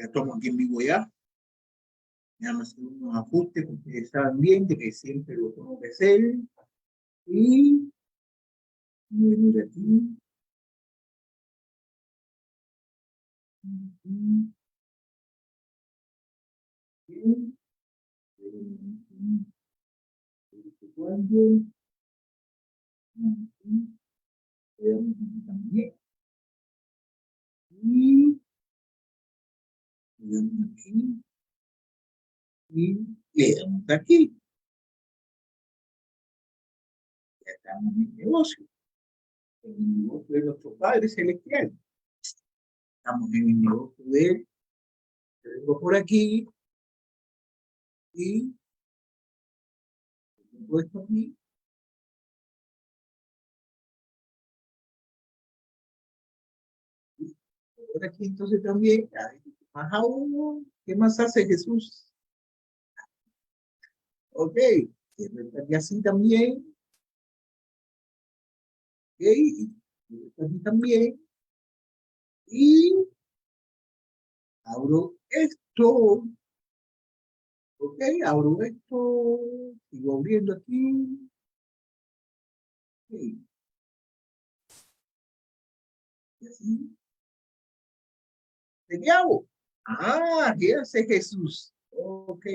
Estamos aquí en vivo ya. Déjame hacer unos ajustes, porque ustedes saben bien de que siempre lo tengo que hacer. Y venir aquí. Bien. También. Y aquí. Y le damos aquí. Ya estamos en el negocio. En el negocio de nuestro Padre Celestial. Estamos en el negocio de él. Vengo por aquí. Y pongo esto aquí. Por aquí entonces también. Más aún. ¿Qué más hace Jesús? Ok. Y así también. Ok. Y aquí también. Y abro esto. Ok. Abro esto. Sigo abriendo aquí. Okay. Y así. ¿De qué hago? Ah, ¿qué hace Jesús? Ok.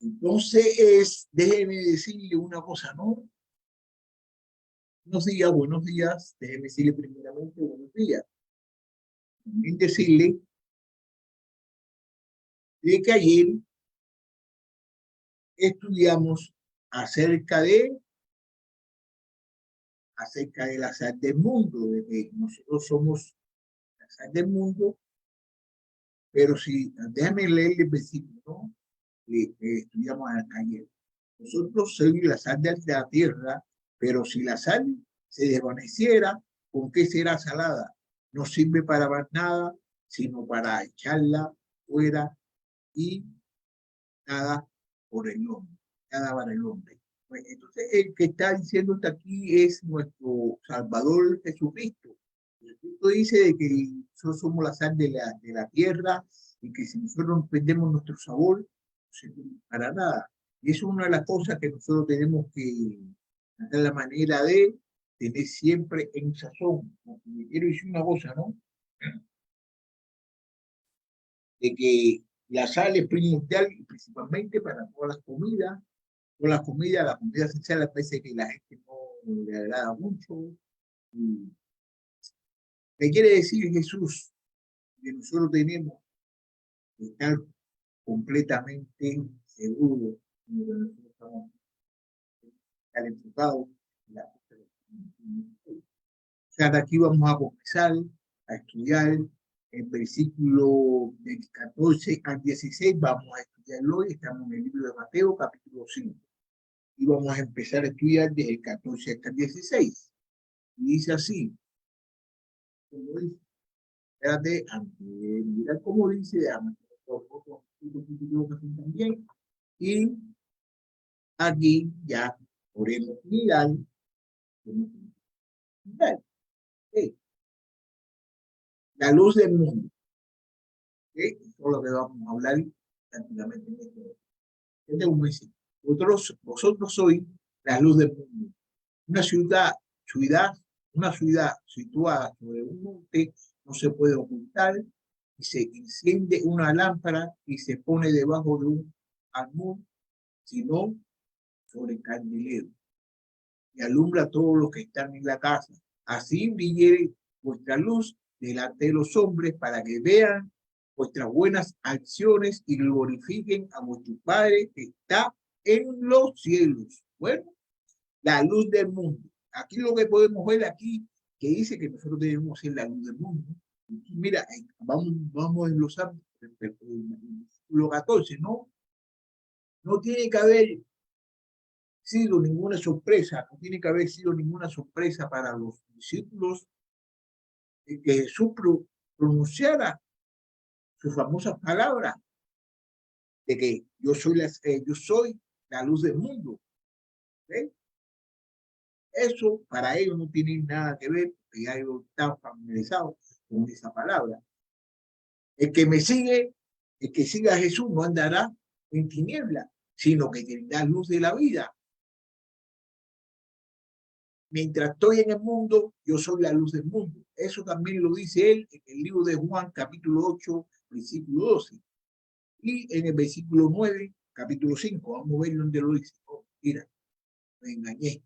Entonces, déjeme decirle una cosa, ¿no? Buenos días. Déjeme decirle primeramente buenos días. También decirle de que ayer estudiamos acerca de la sal del mundo, de que nosotros somos la sal del mundo, pero si, déjame leer el versículo, ¿no? Que estudiamos ayer. Nosotros somos la sal de la tierra, pero si la sal se desvaneciera, ¿con qué será salada? No sirve para más nada, sino para echarla fuera y nada por el hombre, nada para el hombre. Pues, entonces, el que está diciendo aquí es nuestro Salvador Jesucristo. Jesucristo dice de que nosotros somos la sal de la tierra y que si nosotros perdemos nuestro sabor, no sirve para nada. Y eso es una de las cosas que nosotros tenemos que hacer la manera de tener siempre en sazón. Quiero decir una cosa, ¿no? De que la sal es primordial y principalmente para todas las comidas. La comida esencial, a veces que la gente no le agrada mucho. Y ¿qué quiere decir Jesús? Que nosotros tenemos que estar completamente seguros de que nosotros estamos estar enfocados en la. O sea, de aquí vamos a comenzar a estudiar el versículo del 14 al 16, vamos a estudiarlo hoy, estamos en el libro de Mateo, capítulo 5, y vamos a empezar a estudiar desde el 14 hasta el 16. Y dice así, como dice, espérate, mira cómo dice, también, y aquí ya podemos mirar, la luz del mundo, ¿okay? Eso es lo que vamos a hablar tranquilamente en este momento. Vosotros sois la luz del mundo. Una ciudad, una ciudad situada sobre un monte no se puede ocultar y se enciende una lámpara y se pone debajo de un almud, sino sobre candelero y alumbra a todos los que están en la casa. Así brille vuestra luz delante de los hombres para que vean vuestras buenas acciones y glorifiquen a vuestro Padre que está en los cielos. Bueno, la luz del mundo. Aquí lo que podemos ver aquí, que dice que nosotros debemos ser la luz del mundo. Mira, vamos a desglosar el versículo 14, ¿no? No tiene que haber sido ninguna sorpresa, no tiene que haber sido ninguna sorpresa para los discípulos que Jesús pronunciara sus famosas palabras de que yo soy la luz del mundo. ¿Okay? Eso para ellos no tiene nada que ver, porque ya ellos están familiarizados con esa palabra. El que me sigue, el que siga a Jesús no andará en tinieblas, sino que tendrá luz de la vida. Mientras estoy en el mundo, yo soy la luz del mundo. Eso también lo dice él en el libro de Juan, capítulo 8, versículo 12. Y en el versículo 9, capítulo 5, vamos a ver donde lo dice. Oh, mira, me engañé.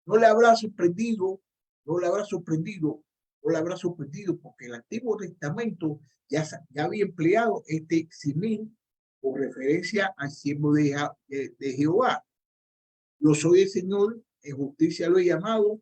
No le habrá sorprendido, no le habrá sorprendido, no le habrá sorprendido, porque el Antiguo Testamento ya había empleado este simil con referencia al siervo de Jehová. Yo soy el Señor, en justicia lo he llamado,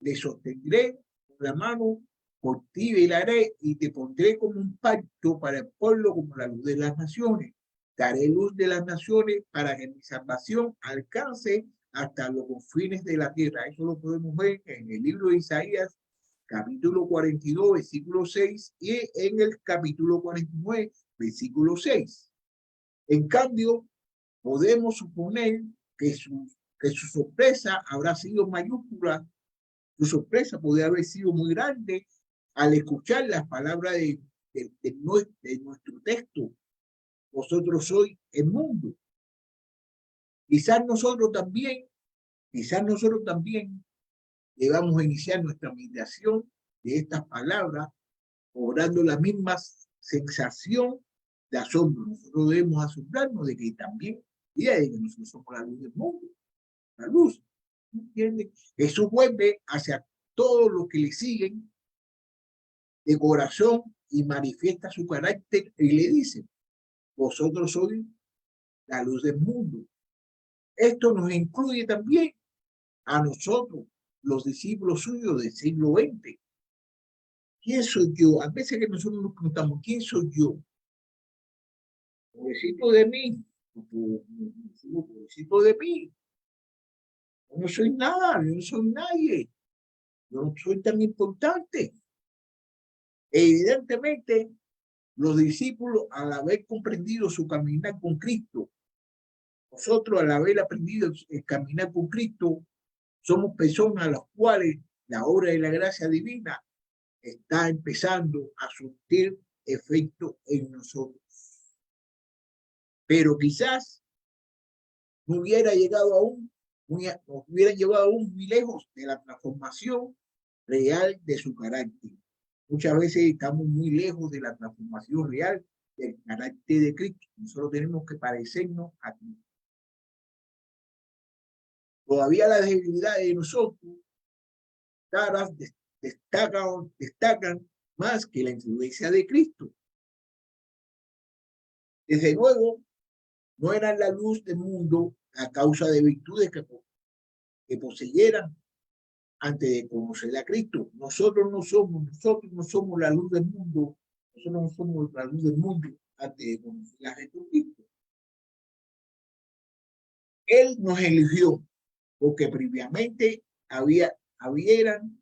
le sostendré con la mano, por ti velaré y te pondré como un pacto para el pueblo, como la luz de las naciones. Daré luz de las naciones para que mi salvación alcance hasta los confines de la tierra. Eso lo podemos ver en el libro de Isaías, capítulo 42, versículo 6, y en el capítulo 49, versículo 6. En cambio, podemos suponer que su sorpresa habrá sido mayúscula. Su sorpresa podría haber sido muy grande al escuchar las palabras de nuestro texto. Vosotros sois el mundo. Quizás nosotros también debamos a iniciar nuestra meditación de estas palabras, obrando la misma sensación de asombro. Nosotros debemos asombrarnos de que también, y de que nosotros somos la luz del mundo, la luz. ¿Entienden? Eso vuelve hacia todos los que le siguen de corazón y manifiesta su carácter y le dice, vosotros sois la luz del mundo. Esto nos incluye también a nosotros, los discípulos suyos del siglo XX. ¿Quién soy yo? A veces que nosotros nos preguntamos, ¿quién soy yo? Pobrecito de mí, pobrecito de mí. Yo no soy nada, yo no soy nadie, yo no soy tan importante. Evidentemente, los discípulos, al haber comprendido su caminar con Cristo, nosotros, al haber aprendido el caminar con Cristo, somos personas a las cuales la obra de la gracia divina está empezando a surtir efecto en nosotros. Pero quizás no hubiera llegado aún, nos hubieran llevado aún muy lejos de la transformación real de su carácter. Muchas veces estamos muy lejos de la transformación real del carácter de Cristo. Nosotros tenemos que parecernos a Cristo. Todavía las debilidades de nosotros destacan más que la influencia de Cristo. Desde luego, no eran la luz del mundo a causa de virtudes que poseyeran antes de conocer a Cristo. Nosotros no somos la luz del mundo, nosotros no somos la luz del mundo antes de conocer a Jesucristo. Él nos eligió porque previamente hubieran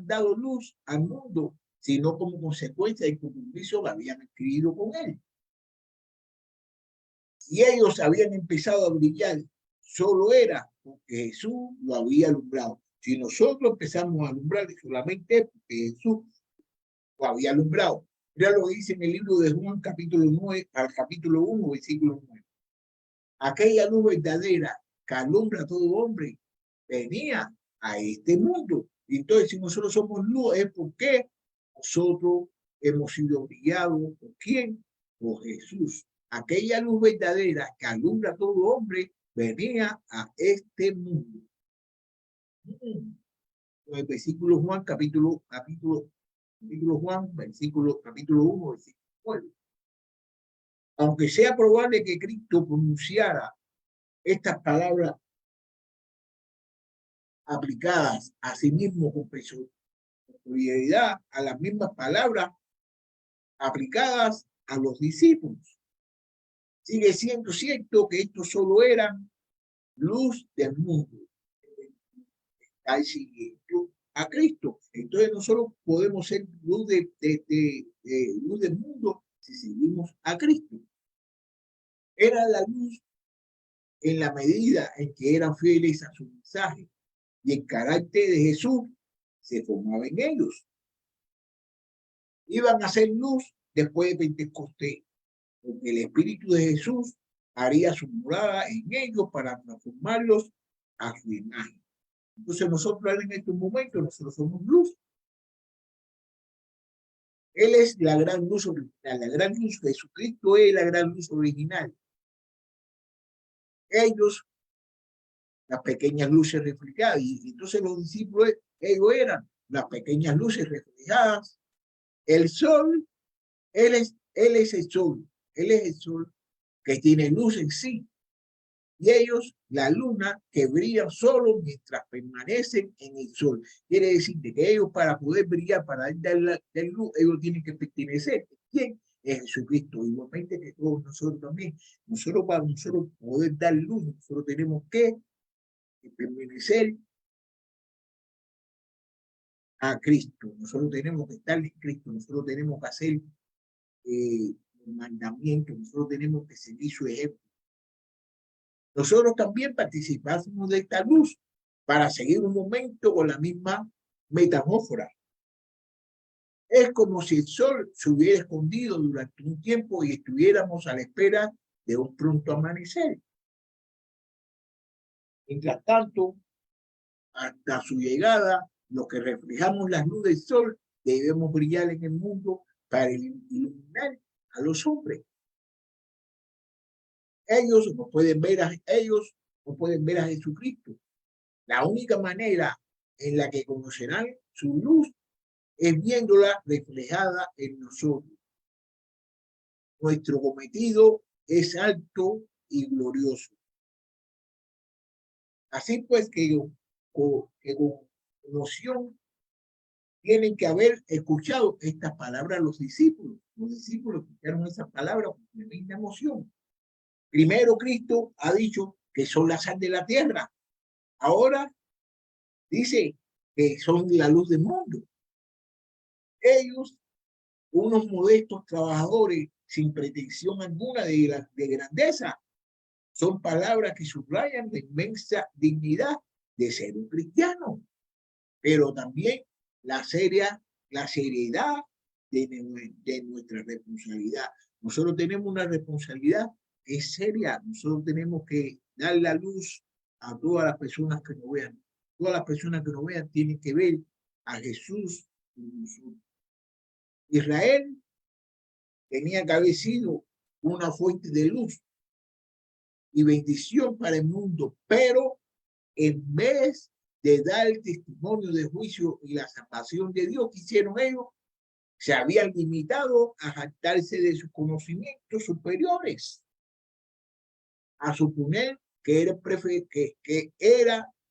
dado luz al mundo, sino como consecuencia del compromiso que habían adquirido con él. Y ellos habían empezado a brillar, solo era porque Jesús lo había alumbrado. Si nosotros empezamos a alumbrar, solamente porque Jesús lo había alumbrado. Mira lo que dice en el libro de Juan, capítulo 9, al capítulo 1, versículo 9. Aquella luz verdadera que alumbra a todo hombre venía a este mundo. Entonces, si nosotros somos luz, es porque nosotros hemos sido brillados. ¿Por quién? Por Jesús. Aquella luz verdadera que alumbra a todo hombre venía a este mundo. El versículo Juan, capítulo Juan, capítulo 1, versículo 9. Aunque sea probable que Cristo pronunciara estas palabras aplicadas a sí mismo con prioridad a las mismas palabras aplicadas a los discípulos, sigue siendo cierto que estos solo eran luz del mundo. Al siguiendo a Cristo. Entonces nosotros podemos ser luz, luz del mundo si seguimos a Cristo. Era la luz en la medida en que eran fieles a su mensaje, y el carácter de Jesús se formaba en ellos. Iban a ser luz después de Pentecostés, porque el Espíritu de Jesús haría su morada en ellos para transformarlos a su imagen. Entonces nosotros en estos momentos, nosotros somos luz. Él es la gran luz original, la gran luz de Jesucristo es la gran luz original. Ellos, las pequeñas luces reflejadas, y entonces los discípulos, ellos eran las pequeñas luces reflejadas. El sol, él es el sol, él es el sol que tiene luz en sí. Y ellos, la luna, que brilla solo mientras permanecen en el sol. Quiere decir que ellos, para poder brillar, para dar luz, ellos tienen que pertenecer. ¿Quién? Es Jesucristo. Igualmente que todos nosotros también. Nosotros, para nosotros poder dar luz, nosotros tenemos que permanecer a Cristo. Nosotros tenemos que estar en Cristo. Nosotros tenemos que hacer el mandamiento. Nosotros tenemos que seguir su ejemplo. Nosotros también participamos de esta luz para seguir un momento con la misma metamorfosis. Es como si el sol se hubiera escondido durante un tiempo y estuviéramos a la espera de un pronto amanecer. Mientras tanto, hasta su llegada, los que reflejamos la luz del sol debemos brillar en el mundo para iluminar a los hombres. Ellos no pueden ver a Jesucristo. La única manera en la que conocerán su luz es viéndola reflejada en nosotros. Nuestro cometido es alto y glorioso. Así pues que con emoción tienen que haber escuchado estas palabras los discípulos. Los discípulos escucharon esas palabras con tremenda emoción. Primero Cristo ha dicho que son la sal de la tierra. Ahora dice que son la luz del mundo. Ellos, unos modestos trabajadores sin pretensión alguna de grandeza, son palabras que subrayan la inmensa dignidad de ser un cristiano, pero también la seriedad de nuestra responsabilidad. Nosotros tenemos una responsabilidad que es seria. Nosotros tenemos que dar la luz a todas las personas que nos vean. Todas las personas que nos vean tienen que ver a Jesús en nosotros. Israel tenía que haber sido una fuente de luz y bendición para el mundo, pero en vez de dar el testimonio de juicio y la salvación de Dios que hicieron ellos, se habían limitado a jactarse de sus conocimientos superiores, a suponer que era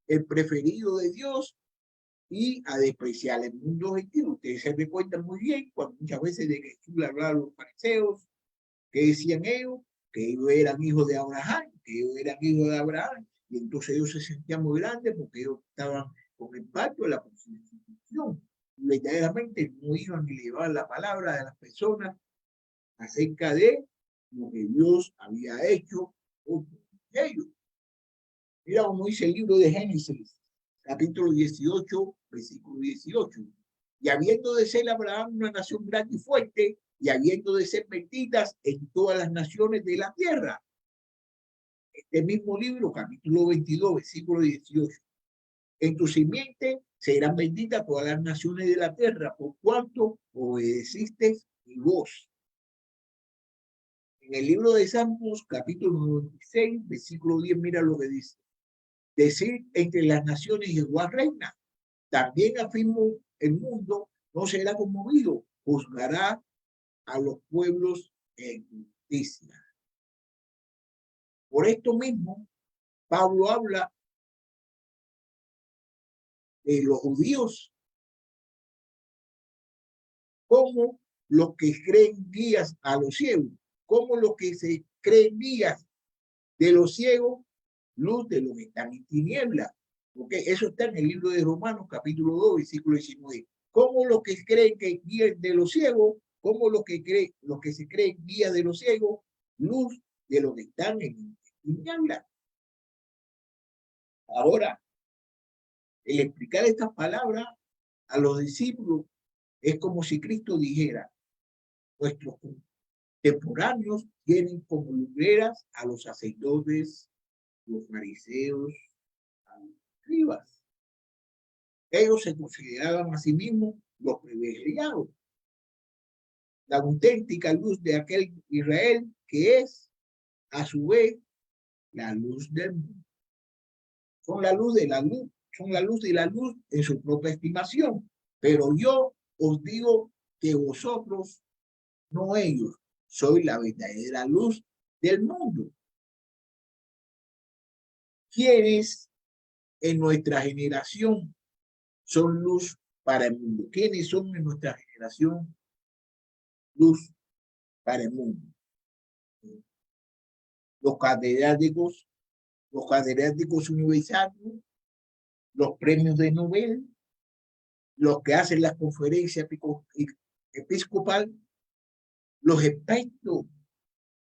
el preferido de Dios y a despreciar el mundo gentil. Ustedes se recuerdan muy bien cuando muchas veces de que Jesús le hablaba a los fariseos, que decían ellos que ellos eran hijos de Abraham, y entonces ellos se sentían muy grandes porque ellos estaban con el pacto de la constitución. Verdaderamente no iban a llevar la palabra de las personas acerca de lo que Dios había hecho por ellos. Mira como dice el libro de Génesis, capítulo 18, versículo 18. Y habiendo de ser Abraham una nación grande y fuerte, y habiendo de ser benditas en todas las naciones de la tierra. Este mismo libro, capítulo 22, versículo 18. En tu simiente serán benditas todas las naciones de la tierra, por cuanto obedeciste mi voz. En el libro de Salmos, capítulo 96, versículo 10, mira lo que dice. Decir entre las naciones Jehová reina. También afirmo el mundo no será conmovido, juzgará a los pueblos en justicia. Por esto mismo, Pablo habla de los judíos como los que creen guías a los ciegos, como los que se creen guías de los ciegos, luz de los que están en tinieblas. Porque eso está en el libro de Romanos, capítulo 2, versículo 19. Como los que creen que guías de los ciegos, como los que se creen guías de los ciegos, luz de los que están en tinieblas. Ahora, El explicar estas palabras a los discípulos es como si Cristo dijera: nuestros contemporáneos tienen como lumbreras a los sacerdotes, los fariseos, a los escribas. Ellos se consideraban a sí mismos los privilegiados, la auténtica luz de aquel Israel que es, a su vez, la luz del mundo. Son la luz de la luz, son la luz de la luz en su propia estimación. Pero yo os digo que vosotros, no ellos, sois la verdadera luz del mundo. ¿Quiénes en nuestra generación son luz para el mundo? ¿Quiénes son en nuestra generación luz para el mundo? Los catedráticos universitarios, los premios de Nobel, los que hacen las conferencias episcopal, los expertos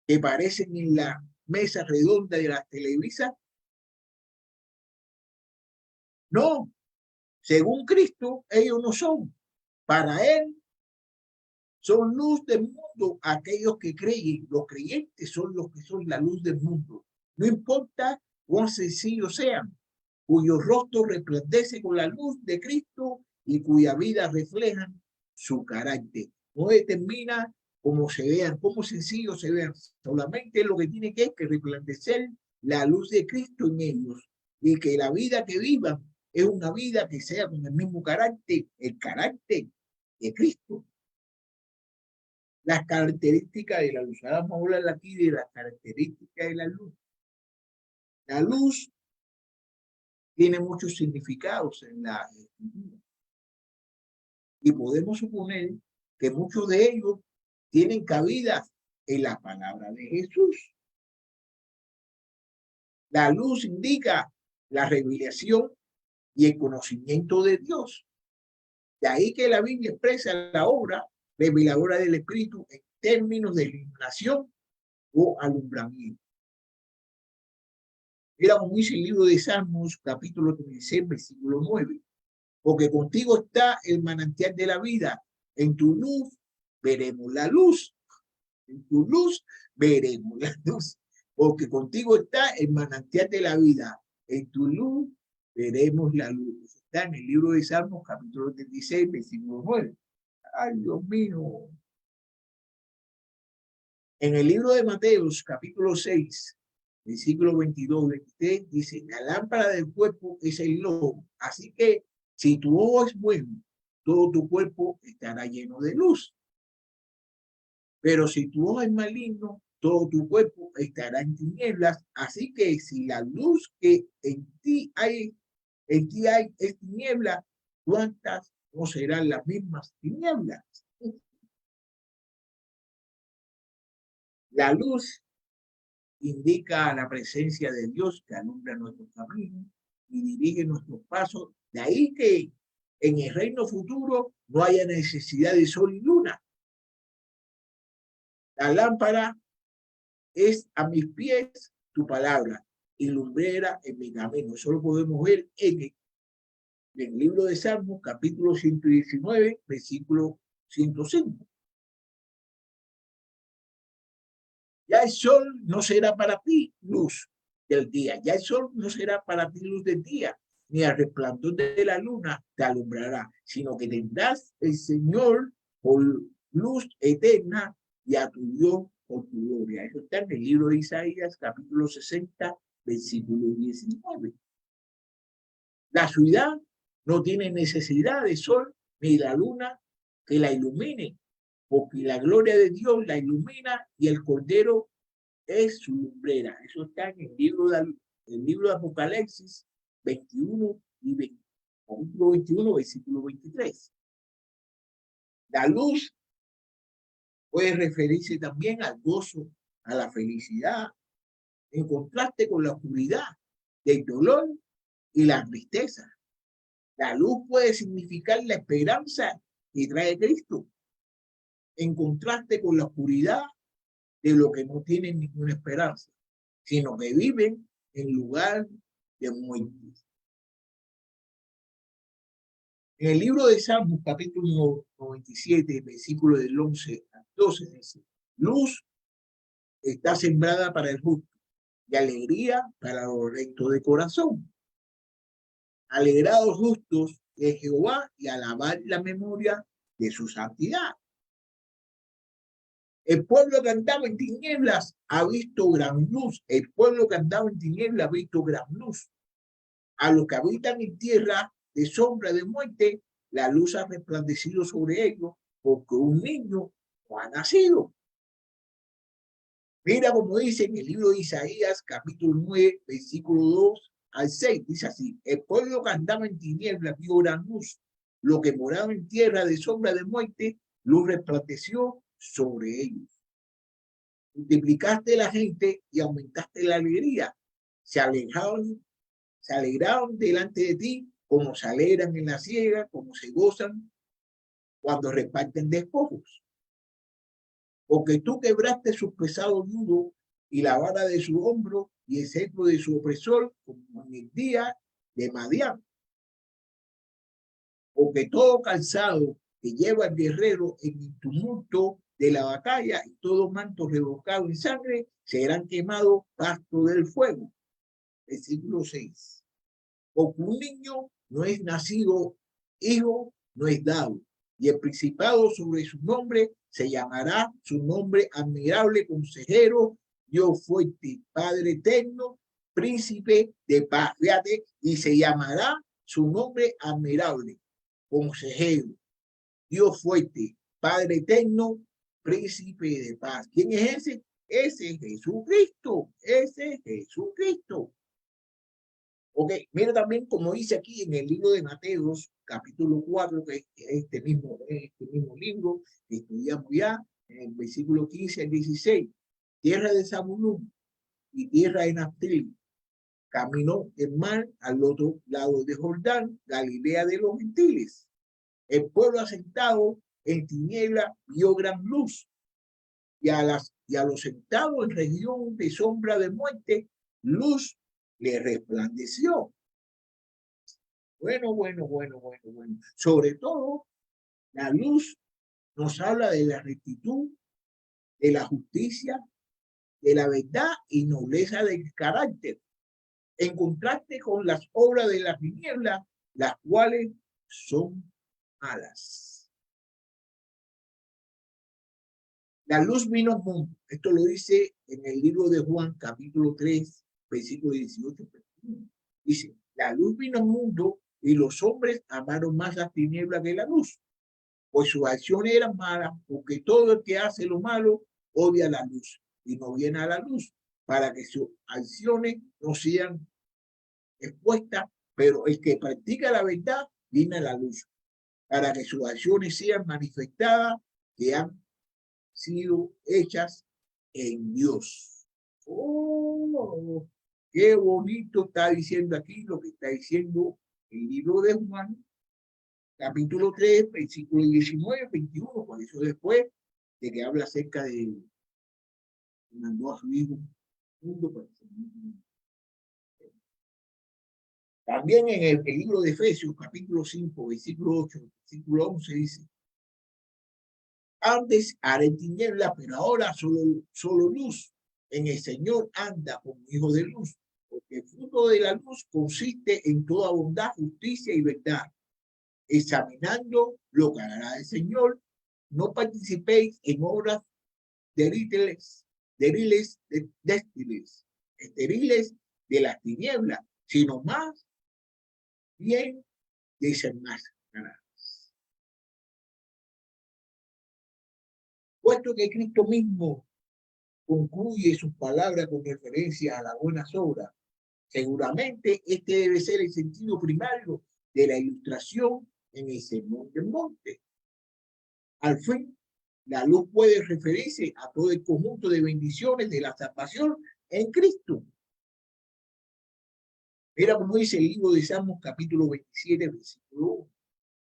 que aparecen en la mesa redonda de las televisas. No, según Cristo, ellos no son. Para Él son luz del mundo aquellos que creen. Los creyentes son los que son la luz del mundo. No importa cuán sencillos sean, cuyo rostro resplandece con la luz de Cristo y cuya vida refleja su carácter. No determina cómo se vean, cómo sencillos se vean. Solamente lo que tiene que resplandecer la luz de Cristo en ellos, y que la vida que vivan es una vida que sea con el mismo carácter, el carácter de Cristo. Las características de la luz. Ahora vamos a hablar aquí de las características de la luz. La luz tiene muchos significados en la escritura. Y podemos suponer que muchos de ellos tienen cabida en la palabra de Jesús. La luz indica la revelación y el conocimiento de Dios. De ahí que la Biblia expresa la obra reveladora del Espíritu en términos de iluminación o alumbramiento. Mira como dice el libro de Salmos, capítulo 36, versículo 9. Porque contigo está el manantial de la vida. En tu luz veremos la luz. En tu luz veremos la luz. Porque contigo está el manantial de la vida. En tu luz veremos la luz. Está en el libro de Salmos, capítulo 36, versículo 9. Ay, Dios mío. En el libro de Mateos, capítulo 6, versículo 22, 23, dice: la lámpara del cuerpo es el ojo. Así que si tu ojo es bueno, todo tu cuerpo estará lleno de luz. Pero si tu ojo es maligno, todo tu cuerpo estará en tinieblas. Así que si la luz que en ti hay es tiniebla, ¿cuántas no serán las mismas tinieblas? La luz indica la presencia de Dios que alumbra nuestros caminos y dirige nuestros pasos. De ahí que en el reino futuro no haya necesidad de sol y luna. La lámpara es a mis pies tu palabra y lumbrera en mi camino. Eso lo podemos ver en el libro de Salmos, capítulo 119, versículo 105. Ya el sol no será para ti luz del día, ya el sol no será para ti luz del día, ni al resplandor de la luna te alumbrará, sino que tendrás el Señor por luz eterna y a tu Dios por tu gloria. Eso está en el libro de Isaías, capítulo 60, versículo 19. La ciudad no tiene necesidad de sol ni la luna que la ilumine, porque la gloria de Dios la ilumina y el Cordero es su lumbrera. Eso está en el libro de Apocalipsis 21 y 20. Capítulo 21, versículo 23. La luz puede referirse también al gozo, a la felicidad, en contraste con la oscuridad, del dolor y la tristeza. La luz puede significar la esperanza que trae Cristo, en contraste con la oscuridad de lo que no tienen ninguna esperanza, sino que viven en lugar de muerte. En el libro de Salmos, capítulo 97, versículo del 11 al 12, dice, luz está sembrada para el justo y alegría para los rectos de corazón. Alegrados justos de Jehová y alabar la memoria de su santidad. El pueblo que andaba en tinieblas ha visto gran luz. El pueblo que andaba en tinieblas ha visto gran luz. A los que habitan en tierra de sombra de muerte, la luz ha resplandecido sobre ellos, porque un niño ha nacido. Mira como dice en el libro de Isaías, capítulo 9, versículo 2 al 6, dice así, el pueblo que andaba en tinieblas vio gran luz, lo que moraba en tierra de sombra de muerte, luz resplandeció sobre ellos. Multiplicaste la gente y aumentaste la alegría. Se alegraron delante de ti, como se alegran en la siega, como se gozan cuando reparten despojos. Porque tú quebraste sus pesados nudos y la vara de su hombro y el cetro de su opresor, como en el día de Madián. Porque todo calzado que lleva el guerrero en el tumulto de la batalla y todo manto revocado en sangre serán quemados pasto del fuego. Versículo 6. Porque un niño no es nacido, hijo no es dado, y el principado sobre su nombre se llamará su nombre admirable, consejero, Dios fuerte, Padre eterno, príncipe de paz. Fíjate, y se llamará su nombre admirable, consejero, Dios fuerte, Padre eterno, príncipe de paz. ¿Quién es ese? Ese es Jesucristo, ese es Jesucristo. Ok, mira también como dice aquí en el libro de Mateos, capítulo 4, que es este mismo libro que estudiamos ya, en el versículo 15 al 16, tierra de Zabulón y tierra de Naftali, caminó el mar al otro lado de Jordán, Galilea de los gentiles. El pueblo asentado en tiniebla vio gran luz, y a los sentados en región de sombra de muerte, luz le resplandeció. Bueno. Sobre todo, la luz nos habla de la rectitud, de la justicia, de la verdad y nobleza del carácter, en contraste con las obras de la tiniebla, las cuales son malas. La luz vino al mundo. Esto lo dice en el libro de Juan, capítulo 3, versículo 18. Dice, la luz vino al mundo y los hombres amaron más la tiniebla que la luz, pues sus acciones eran malas, porque todo el que hace lo malo odia la luz y no viene a la luz, para que sus acciones no sean expuestas, pero el que practica la verdad viene a la luz, para que sus acciones sean manifestadas, que han sido hechas en Dios. Oh, qué bonito está diciendo aquí lo que está diciendo el libro de Juan, capítulo 3, versículo 19, 21, por eso después de que habla acerca de que mandó a su hijo mundo para que también en el libro de Efesios, capítulo 5, versículo 8, versículo 11, dice, antes haré tiniebla, pero ahora solo luz. En el Señor anda como hijo de luz, porque el fruto de la luz consiste en toda bondad, justicia y verdad. Examinando lo que hará el Señor, no participéis en obras estériles de las tinieblas, sino más bien desenmascaradas. Puesto que Cristo mismo concluye sus palabras con referencia a las buenas obras, seguramente este debe ser el sentido primario de la ilustración en el Sermón del Monte. Al fin, la luz puede referirse a todo el conjunto de bendiciones de la salvación en Cristo. Mira como dice el libro de Salmos, capítulo 27, versículo 1.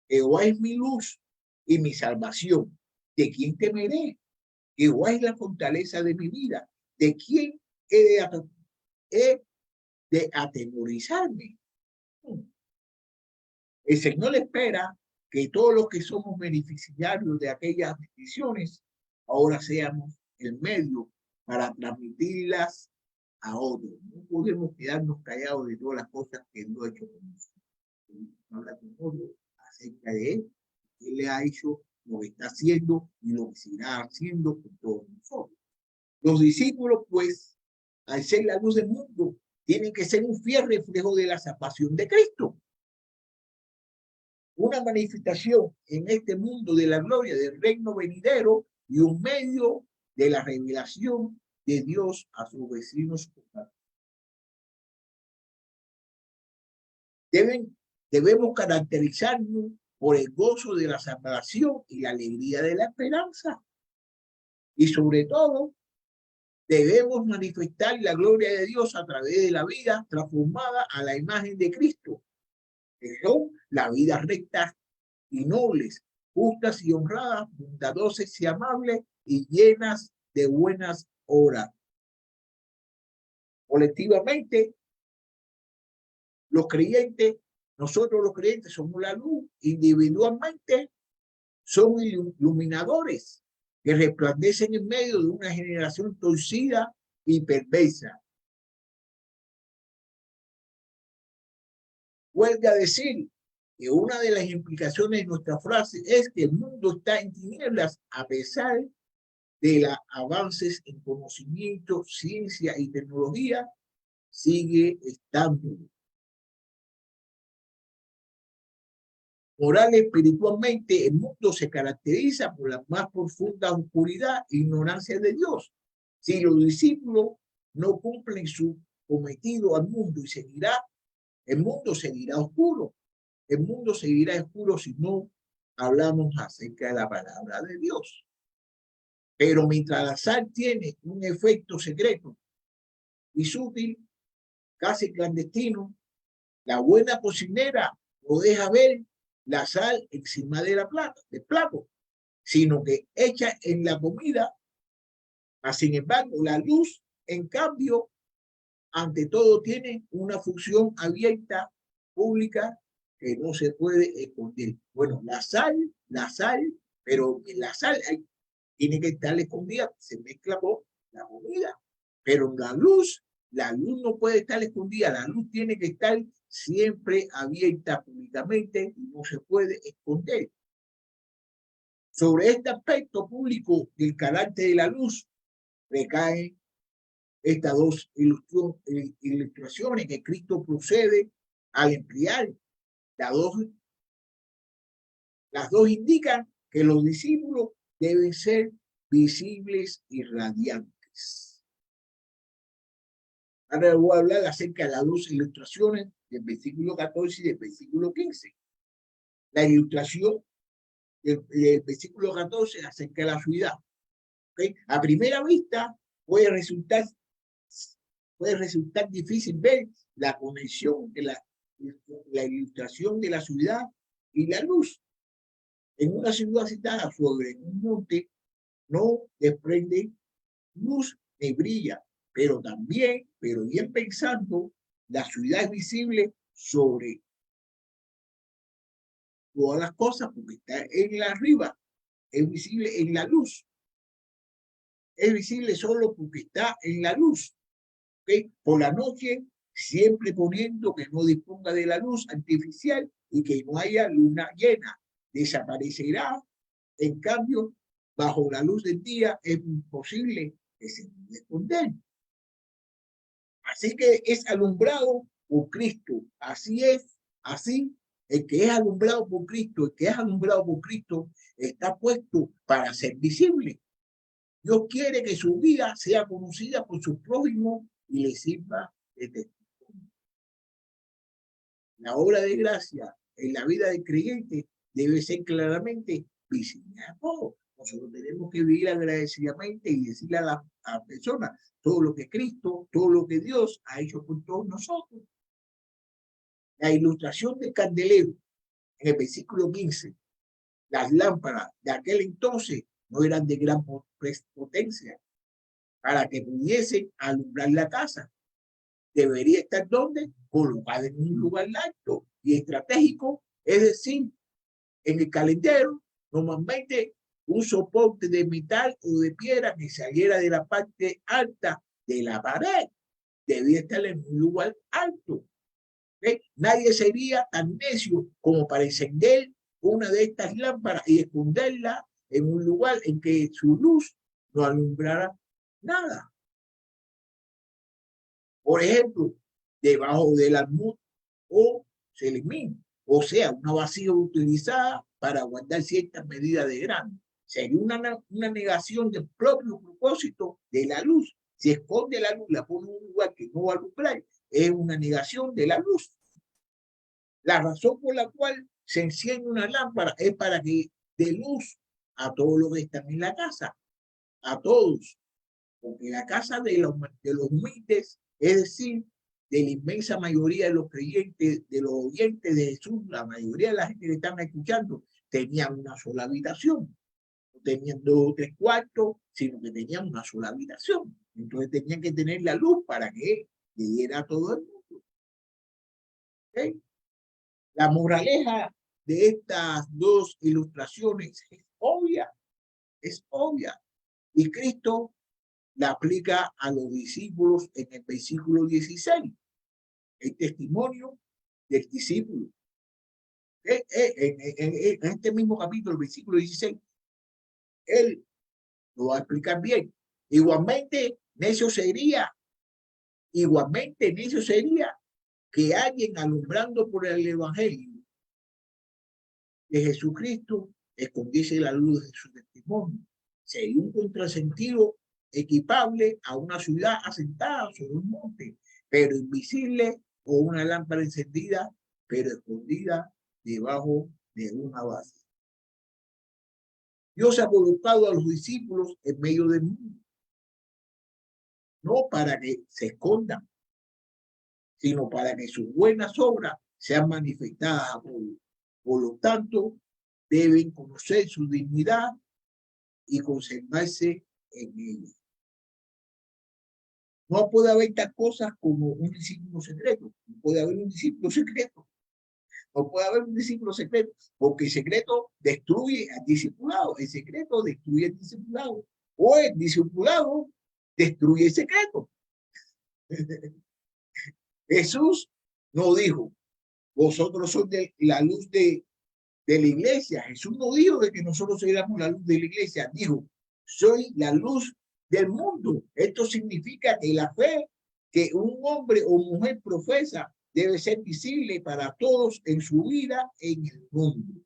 Jehová es mi luz y mi salvación. ¿De quién temeré? Jehová es la fortaleza de mi vida. ¿De quién he de atemorizarme? El Señor espera que todos los que somos beneficiarios de aquellas bendiciones, ahora seamos el medio para transmitirlas a otros. No podemos quedarnos callados de todas las cosas que Dios ha hecho con nosotros. Habla con otros acerca de Él, que Él le ha hecho, lo que está haciendo y lo que seguirá haciendo con todos nosotros. Los discípulos, pues, al ser la luz del mundo, tienen que ser un fiel reflejo de la salvación de Cristo. Una manifestación en este mundo de la gloria del reino venidero y un medio de la revelación de Dios a sus vecinos. Debemos caracterizarnos por el gozo de la salvación y la alegría de la esperanza. Y sobre todo, debemos manifestar la gloria de Dios a través de la vida transformada a la imagen de Cristo, que son la vida recta y nobles, justas y honradas, bondadosas y amables y llenas de buenas obras. Colectivamente, los creyentes, nosotros los creyentes somos la luz, individualmente somos iluminadores que resplandecen en medio de una generación torcida y perversa. Vuelve a decir que una de las implicaciones de nuestra frase es que el mundo está en tinieblas a pesar de los avances en conocimiento, ciencia y tecnología, sigue estando. Moral y espiritualmente, el mundo se caracteriza por la más profunda oscuridad e ignorancia de Dios. Si los discípulos no cumplen su cometido al mundo el mundo seguirá oscuro. El mundo seguirá oscuro si no hablamos acerca de la palabra de Dios. Pero mientras la sal tiene un efecto secreto y sutil, casi clandestino, la buena cocinera no deja ver la sal encima de del plato, sino que echa en la comida. Sin embargo, la luz, en cambio, ante todo tiene una función abierta, pública, que no se puede esconder. Bueno, la sal, pero la sal tiene que estar escondida, se mezcla con la comida, pero la luz no puede estar escondida, la luz tiene que estar siempre abierta públicamente y no se puede esconder. Sobre este aspecto público del carácter de la luz recaen estas dos ilustraciones que Cristo procede al emplear. Las dos indican que los discípulos deben ser visibles y radiantes. Ahora voy a hablar acerca de las dos ilustraciones del versículo 14 y del versículo 15. La ilustración del versículo 14 acerca de la ciudad. ¿Okay? A primera vista puede resultar difícil ver la conexión de la ilustración de la ciudad y la luz. En una ciudad citada sobre un monte no desprende luz ni brilla, pero bien pensando, la ciudad es visible sobre todas las cosas porque está en la arriba, es visible en la luz. Es visible solo porque está en la luz. ¿Okay? Por la noche, siempre poniendo que no disponga de la luz artificial y que no haya luna llena. Desaparecerá. En cambio, bajo la luz del día es imposible que se pueda esconder. Así que es alumbrado por Cristo. Así es, así. El que es alumbrado por Cristo, está puesto para ser visible. Dios quiere que su vida sea conocida por su prójimo y le sirva de testimonio. La obra de gracia en la vida del creyente debe ser claramente visible a todos. Nosotros tenemos que vivir agradecidamente y decirle a la persona todo lo que Cristo, todo lo que Dios ha hecho por todos nosotros. La ilustración del candelero en el versículo 15, las lámparas de aquel entonces no eran de gran potencia para que pudiesen alumbrar la casa. Debería estar donde colocada en un lugar alto y estratégico, es decir, En el calentero, normalmente un soporte de metal o de piedra que saliera de la parte alta de la pared debía estar en un lugar alto. ¿Okay? Nadie sería tan necio como para encender una de estas lámparas y esconderla en un lugar en que su luz no alumbrara nada. Por ejemplo, debajo del almud o selimín, o sea, una vasija utilizada para guardar ciertas medidas de grano. Sería una negación del propio propósito de la luz. Si esconde la luz, la pone en un lugar que no va a alumbrar, es una negación de la luz. La razón por la cual se enciende una lámpara es para que dé luz a todos los que están en la casa, a todos, porque la casa de los humildes, es decir, de la inmensa mayoría de los creyentes, de los oyentes de Jesús, la mayoría de la gente que están escuchando, tenían una sola habitación. No tenían 2 o 3 cuartos, sino que tenían una sola habitación. Entonces tenían que tener la luz para que le diera a todo el mundo. ¿Okay? La moraleja de estas dos ilustraciones es obvia, es obvia. Y Cristo la aplica a los discípulos en el versículo 16, el testimonio del discípulo. En este mismo capítulo, el versículo 16, él lo va a explicar bien. Igualmente necio sería que alguien alumbrando por el evangelio de Jesucristo escondiese la luz de su testimonio. Sería un contrasentido equipable a una ciudad asentada sobre un monte, pero invisible, o una lámpara encendida, pero escondida debajo de una base. Dios ha colocado a los discípulos en medio del mundo, no para que se escondan, sino para que sus buenas obras sean manifestadas a todos. Por lo tanto, deben conocer su dignidad y conservarse en ella. No puede haber tal cosas como un discípulo secreto. No puede haber un discípulo secreto. No puede haber un discípulo secreto, porque el secreto destruye al discipulado. El secreto destruye al discipulado. O el discipulado destruye el secreto. Jesús no dijo, vosotros sois la luz de la iglesia. Jesús no dijo de que nosotros seamos la luz de la iglesia. Dijo, soy la luz del mundo. Esto significa que la fe que un hombre o mujer profesa debe ser visible para todos en su vida en el mundo.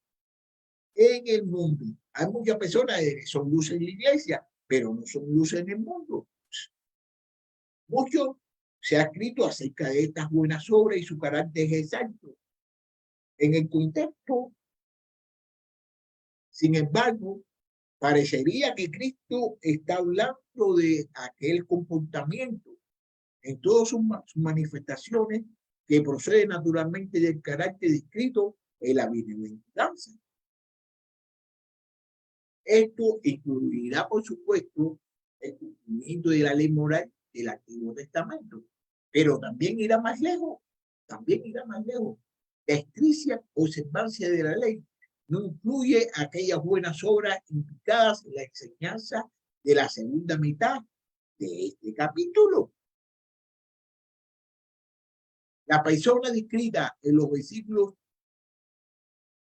En el mundo. Hay muchas personas que son luces en la iglesia, pero no son luces en el mundo. Mucho se ha escrito acerca de estas buenas obras y su carácter exacto. En el contexto, sin embargo, parecería que Cristo está hablando de aquel comportamiento en todas sus manifestaciones que procede naturalmente del carácter descrito en la bienaventuranza. Esto incluirá, por supuesto, el cumplimiento de la ley moral del Antiguo Testamento, pero también irá más lejos, La estricta observancia de la ley no incluye aquellas buenas obras implicadas en la enseñanza de la segunda mitad de este capítulo. La persona descrita en los versículos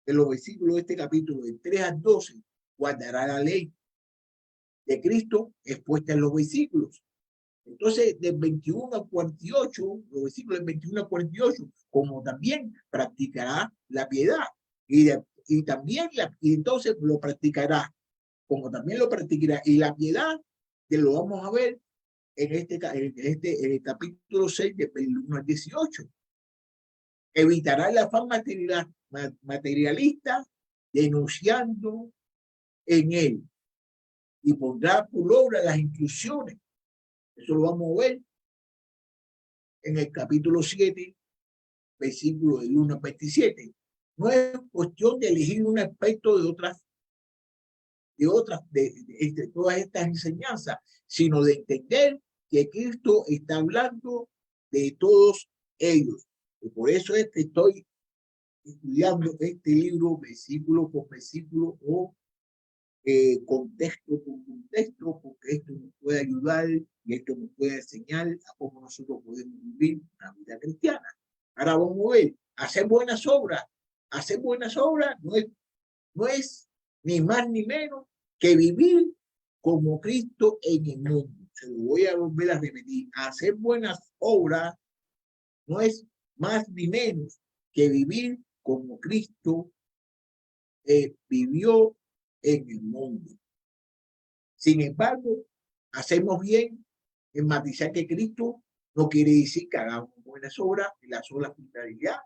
de este capítulo, de 3 al 12, guardará la ley de Cristo expuesta en los versículos. Entonces, del 21 al 48, los versículos del 21 al 48, como también practicará la piedad. Y entonces lo practicará, como también lo practicará. Y la piedad, que lo vamos a ver en el capítulo 6, del 1 al 18. Evitará la fama materialista, denunciando en él, y pondrá por obra las instrucciones. Eso lo vamos a ver en el capítulo 7, versículo del 1 al 27. No es cuestión de elegir un aspecto de todas estas enseñanzas, sino de entender que Cristo está hablando de todos ellos. Y por eso es que estoy estudiando este libro versículo por versículo o contexto por contexto, porque esto nos puede ayudar y esto nos puede enseñar a cómo nosotros podemos vivir la vida cristiana. Ahora vamos a ver, hacer buenas obras. Hacer buenas obras no es ni más ni menos que vivir como Cristo en el mundo. Se lo voy a volver a repetir. Hacer buenas obras no es más ni menos que vivir como Cristo vivió en el mundo. Sin embargo, hacemos bien en matizar que Cristo no quiere decir que hagamos buenas obras y la sola finalidad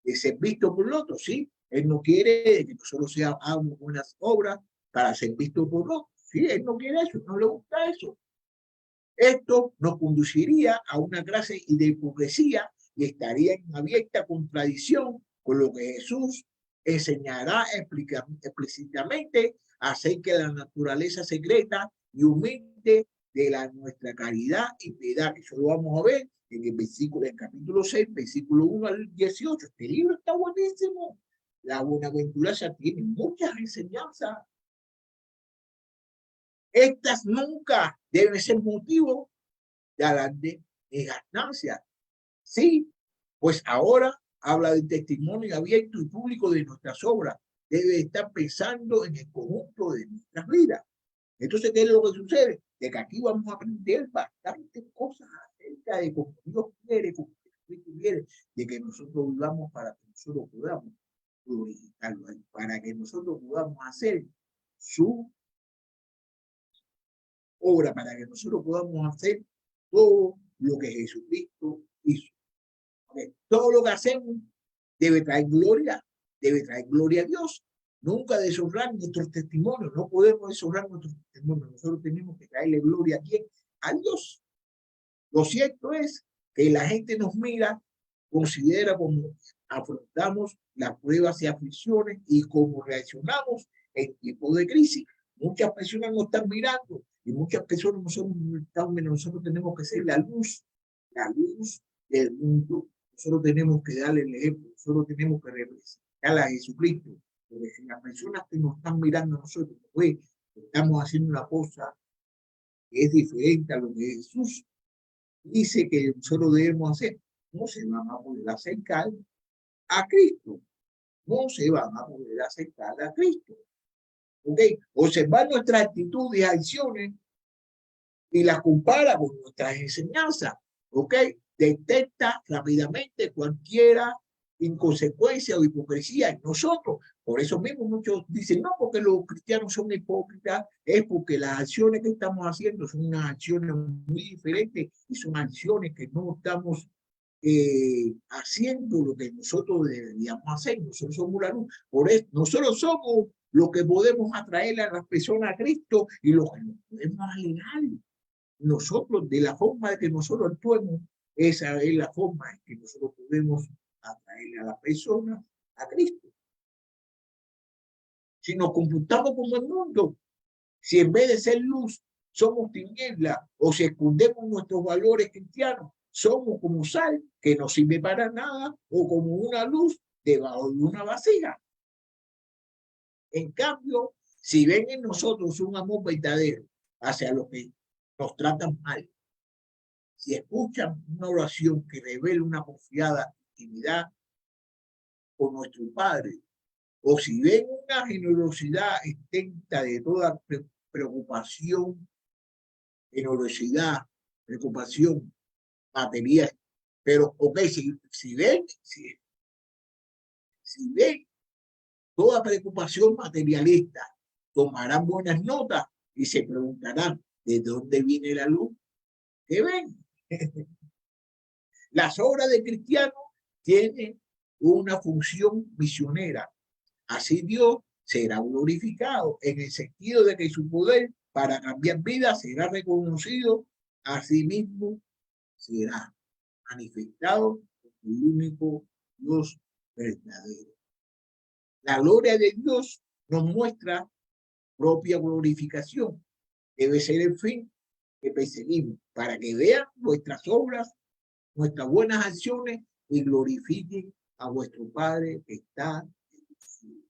de ser visto por otros, ¿sí? Él no quiere que nosotros hagamos buenas obras para ser vistos por otros, ¿sí? Él no quiere eso, no le gusta eso. Esto nos conduciría a una clase de hipocresía y estaría en abierta contradicción con lo que Jesús enseñará explícitamente acerca de la naturaleza secreta y humilde de nuestra caridad y piedad. Eso lo vamos a ver en el versículo, en capítulo 6, versículo 1 al 18. Este libro está buenísimo. La Buenaventuranza tiene muchas enseñanzas. Estas nunca deben ser motivo de alarde de ganancia. Sí, pues ahora habla del testimonio abierto y público de nuestras obras. Debe estar pensando en el conjunto de nuestras vidas. Entonces, ¿qué es lo que sucede? De que aquí vamos a aprender bastantes cosas acerca de cómo Dios quiere, cómo Cristo quiere, de que nosotros vivamos para que nosotros podamos glorificarlo, para que nosotros podamos hacer su obra, para que nosotros podamos hacer todo lo que Jesucristo hizo. Todo lo que hacemos debe traer gloria a Dios. Nunca deshonrar nuestros testimonios, no podemos deshonrar nuestros testimonios. Nosotros tenemos que traerle gloria a quién, a Dios. Lo cierto es que la gente nos mira, considera cómo afrontamos las pruebas y aflicciones y cómo reaccionamos en tiempos de crisis. Muchas personas nos están mirando y muchas personas nosotros tenemos que ser la luz del mundo. Nosotros tenemos que darle el ejemplo, nosotros tenemos que representar a Jesucristo. Porque si las personas que nos están mirando a nosotros, pues, estamos haciendo una cosa que es diferente a lo que Jesús dice que nosotros debemos hacer, no se van a poder acercar a Cristo. No se van a poder acercar a Cristo. ¿Ok? Observar nuestras actitudes y acciones y las compara con nuestras enseñanzas. ¿Ok? Detecta rápidamente cualquiera inconsecuencia o hipocresía en nosotros. Por eso mismo muchos dicen, no, porque los cristianos son hipócritas, es porque las acciones que estamos haciendo son unas acciones muy diferentes y son acciones que no estamos haciendo lo que nosotros deberíamos hacer. Nosotros somos la luz. Por eso, nosotros somos lo que podemos atraer a las personas a Cristo y lo que nos podemos alejar. Nosotros, de la forma de que nosotros actuemos, esa es la forma en que nosotros podemos atraerle a la persona a Cristo. Si nos comportamos como el mundo, si en vez de ser luz somos tinieblas o si escondemos nuestros valores cristianos, somos como sal que no sirve para nada o como una luz debajo de una vasija. En cambio, si ven en nosotros un amor verdadero hacia los que nos tratan mal, si escuchan una oración que revela una confiada intimidad con nuestro Padre, o si ven una generosidad exenta de toda preocupación, generosidad, preocupación material, pero ok, si ven toda preocupación materialista, tomarán buenas notas y se preguntarán de dónde viene la luz. ¿Qué ven? Las obras de cristianos tienen una función misionera. Así Dios será glorificado en el sentido de que su poder para cambiar vidas será reconocido, asimismo será manifestado como el único Dios verdadero. La gloria de Dios nos muestra propia glorificación. Debe ser el fin que perseguimos para que vean nuestras obras, nuestras buenas acciones y glorifiquen a vuestro Padre que está en los cielos.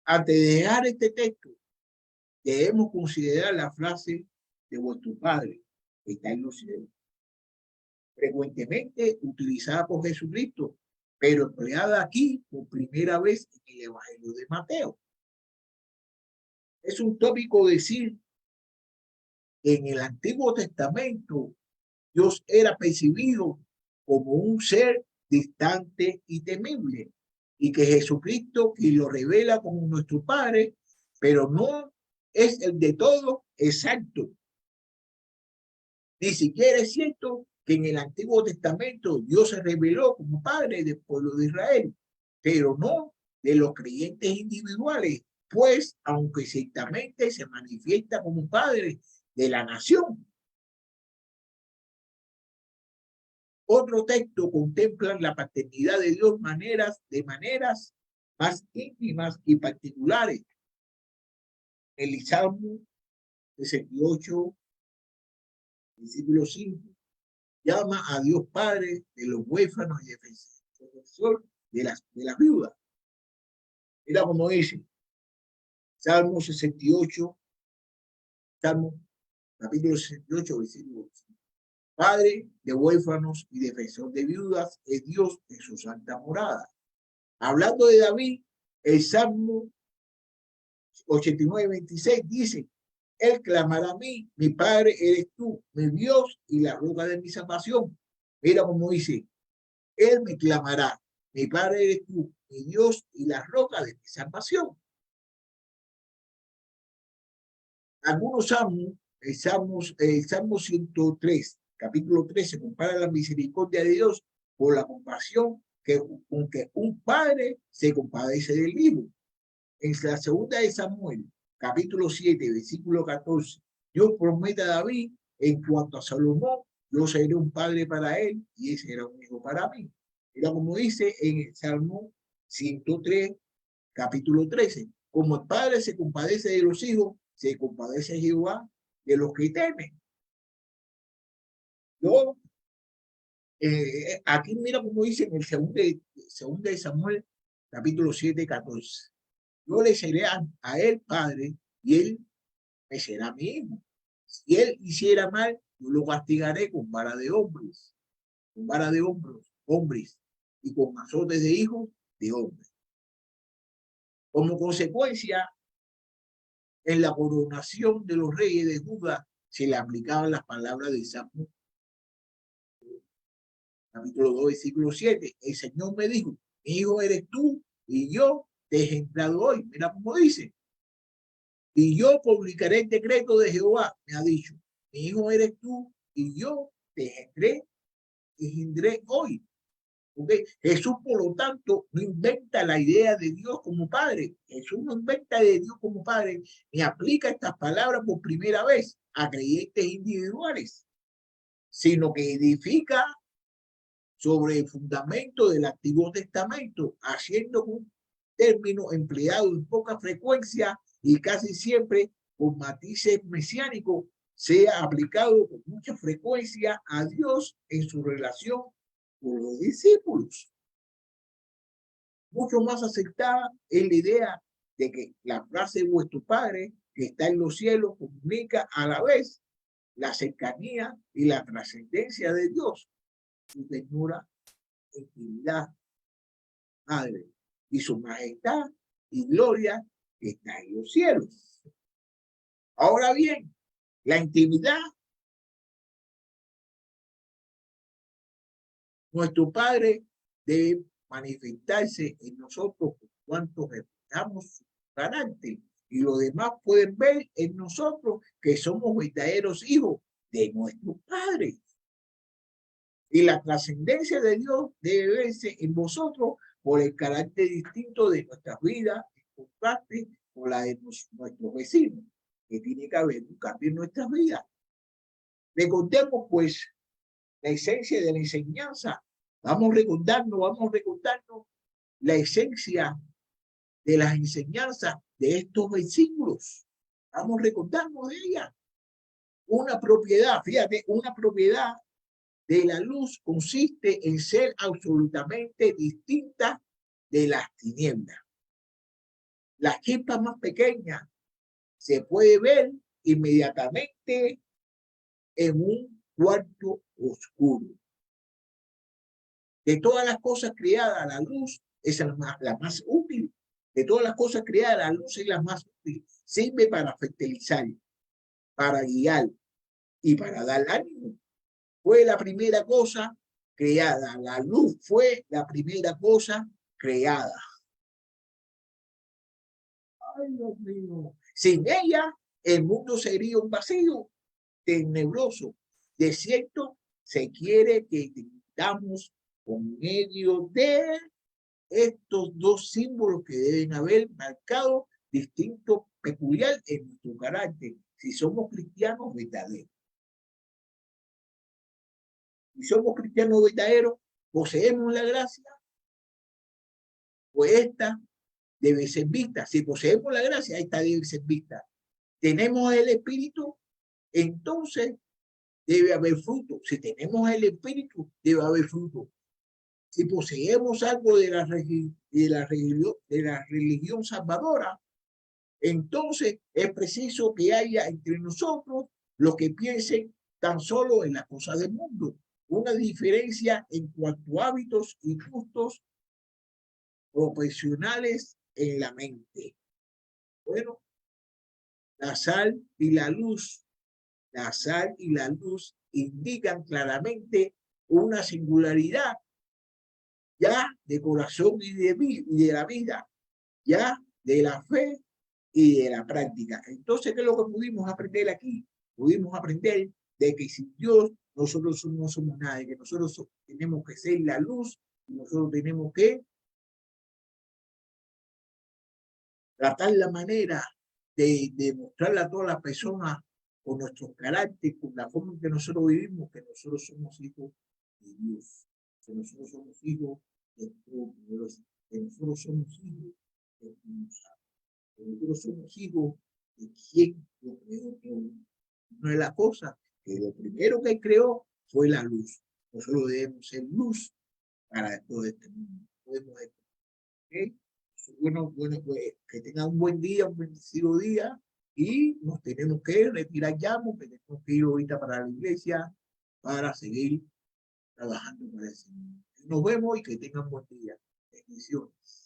Antes de dejar este texto, debemos considerar la frase de vuestro Padre que está en los cielos, frecuentemente utilizada por Jesucristo, pero empleada aquí por primera vez en el Evangelio de Mateo. Es un tópico decir que en el Antiguo Testamento Dios era percibido como un ser distante y temible, y que Jesucristo, quien lo revela como nuestro Padre, pero no es el de todo exacto. Ni siquiera es cierto que en el Antiguo Testamento Dios se reveló como Padre del pueblo de Israel, pero no de los creyentes individuales, pues aunque ciertamente se manifiesta como Padre de la nación. Otro texto contempla la paternidad de Dios de maneras más íntimas y particulares. El Salmo 68, versículo 5, llama a Dios Padre de los huérfanos y defensor de las viudas. Mira como dice, Salmo 68, Salmo capítulo 68, versículo 5. Padre de huérfanos y defensor de viudas es Dios en su santa morada. Hablando de David, el Salmo 89, 26 dice, Él clamará a mí, mi Padre eres tú, mi Dios y la roca de mi salvación. Mira como dice, Él me clamará, mi Padre eres tú, mi Dios y la roca de mi salvación. Algunos salmos, el Salmo 103, capítulo 13, compara la misericordia de Dios por la compasión con que un padre se compadece del hijo. En la segunda de Samuel, capítulo 7, versículo 14, Dios promete a David en cuanto a Salomón, yo seré un padre para él y ese será un hijo para mí. Mira como dice en el Salmo 103, capítulo 13, como el padre se compadece de los hijos, se compadece Jehová de los que temen. Yo, aquí mira como dice en el segundo de Samuel, capítulo 7, 14. Yo le seré a él padre y él me será mi hijo. Si él hiciera mal, yo lo castigaré con vara de hombres, hombres, y con azotes de hijos de hombres. Como consecuencia, en la coronación de los reyes de Judá se le aplicaban las palabras de Salmo, capítulo 2, versículo 7. El Señor me dijo, mi hijo eres tú y yo te he engendrado hoy. Mira cómo dice. Y yo publicaré el decreto de Jehová, me ha dicho, mi hijo eres tú y yo te engendré hoy. ¿Okay? Jesús, por lo tanto, no inventa la idea de Dios como Padre. Jesús no inventa de Dios como Padre ni aplica estas palabras por primera vez a creyentes individuales, sino que edifica sobre el fundamento del Antiguo Testamento, haciendo un término empleado en poca frecuencia y casi siempre con matices mesiánicos, sea aplicado con mucha frecuencia a Dios en su relación con los discípulos. Mucho más aceptada es la idea de que la frase de vuestro Padre que está en los cielos comunica a la vez la cercanía y la trascendencia de Dios, su ternura, intimidad, Padre, y su majestad y gloria que está en los cielos. Ahora bien, la intimidad, nuestro Padre debe manifestarse en nosotros cuanto respetamos su carácter, y los demás pueden ver en nosotros que somos verdaderos hijos de nuestro Padre. Y la trascendencia de Dios debe verse en vosotros por el carácter distinto de nuestras vidas, en contraste con la de nuestros vecinos, que tiene que haber un cambio en nuestras vidas. Recordemos pues la esencia de la enseñanza. Vamos recordando la esencia de las enseñanzas de estos versículos. Vamos recordando de ella. Una propiedad, fíjate, una propiedad de la luz consiste en ser absolutamente distinta de las tinieblas. La chispa más pequeña se puede ver inmediatamente en un cuarto oscuro. De todas las cosas creadas, la luz es la más útil. De todas las cosas creadas, la luz es la más útil. Sirve para fertilizar, para guiar y para dar ánimo. Fue la primera cosa creada. La luz fue la primera cosa creada. Ay, Dios mío. Sin ella, el mundo sería un vacío tenebroso. De cierto, se quiere que entendamos por medio de estos dos símbolos que deben haber marcado distinto, peculiar en nuestro carácter, si somos cristianos verdaderos. Si somos cristianos verdaderos, poseemos la gracia, pues esta debe ser vista. Si poseemos la gracia, esta debe ser vista. Tenemos el Espíritu, entonces debe haber fruto. Si tenemos el Espíritu, debe haber fruto. Si poseemos algo de la religión salvadora, entonces es preciso que haya entre nosotros los que piensen tan solo en las cosas del mundo. Una diferencia en cuanto a hábitos y gustos profesionales en la mente. Bueno, la sal y la luz indican claramente una singularidad ya de corazón y de la vida, ya de la fe y de la práctica. Entonces, ¿qué es lo que pudimos aprender aquí? Pudimos aprender de que sin Dios nosotros no somos nada, de que nosotros tenemos que ser la luz, y nosotros tenemos que tratar la manera de mostrarle a todas las personas con nuestro carácter, con la forma en que nosotros vivimos, que nosotros somos hijos de Dios, que nosotros somos hijos de Dios, que nosotros somos hijos de Dios, que nosotros somos hijos de quien lo creó todo. No es la cosa que lo primero que creó fue la luz. Nosotros debemos ser luz para todo este mundo. Podemos, ¿okay? Bueno, pues que tengan un buen día, un bendecido día y nos tenemos que retirar ya porque tenemos que ir ahorita para la iglesia para seguir trabajando para el Señor. Nos vemos y que tengan buen día. Bendiciones.